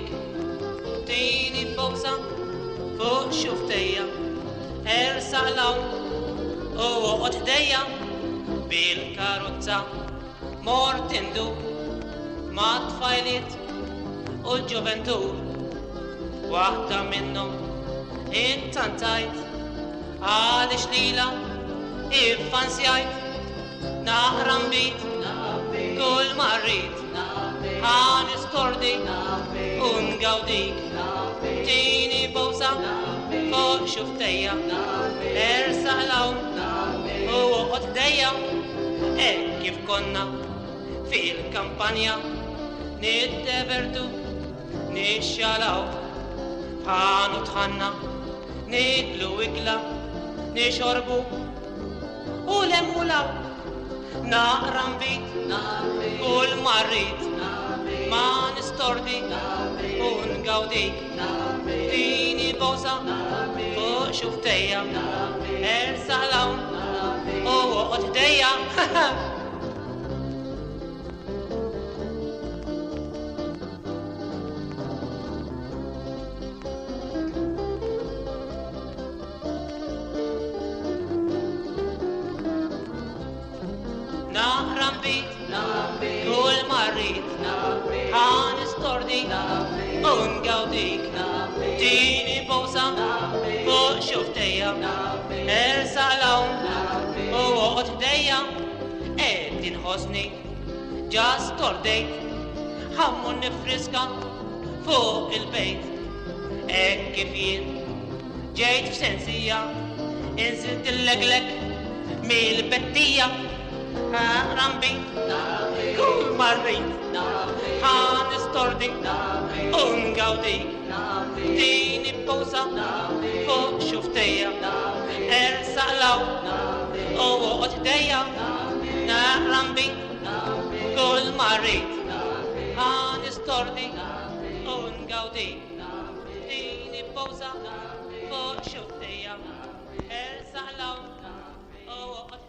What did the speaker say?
dik. Tini bosa fuq xuftejja, ersaq lawn u oqgħod ħdejja bil-karozza mort induk ma' tfajliet u l-ġuventur. Waħda minnhom intantajt għaliex lila iffansjajt. Naqra nbid kull ma rrid ħan istordik u ngawdik. Tini bowsa fuq xuftejja, ersaq lawn u oqgħod ħdejja. Hekk kif konna fil-kampanja niddevertu nixxalaw ħanu tħanna niklu ikla nixorbu u lemulaw. Naqra nbid kull ma rrid ma nistordi u ngawdik. Tini bowsa fuq xuftejja, ersaq lawn u oqgħod ħdejja. Naqra nbid kull ma rrid ħan istordi u ngawdik. Tini bowsa fuq xuftejja, ersaq lawn u oqgħod ħdejja. Qed inħossni ġa stordejt ħammu nifriska fuq il-bejt. Hekk kif jien ġejt f'sensija inżilt il-leglek mill-bettija. Naqra nbid kull ma rrid ħan istordik u ngawdik. Tini bowsa fuq xuftejja, ersaq lawn u oqgħod ħdejja. Naqra nbid kull ma rrid ħan istordik u ngawdik. Tini bowsa fuq xuftejja, ersaq lawn u oqgħod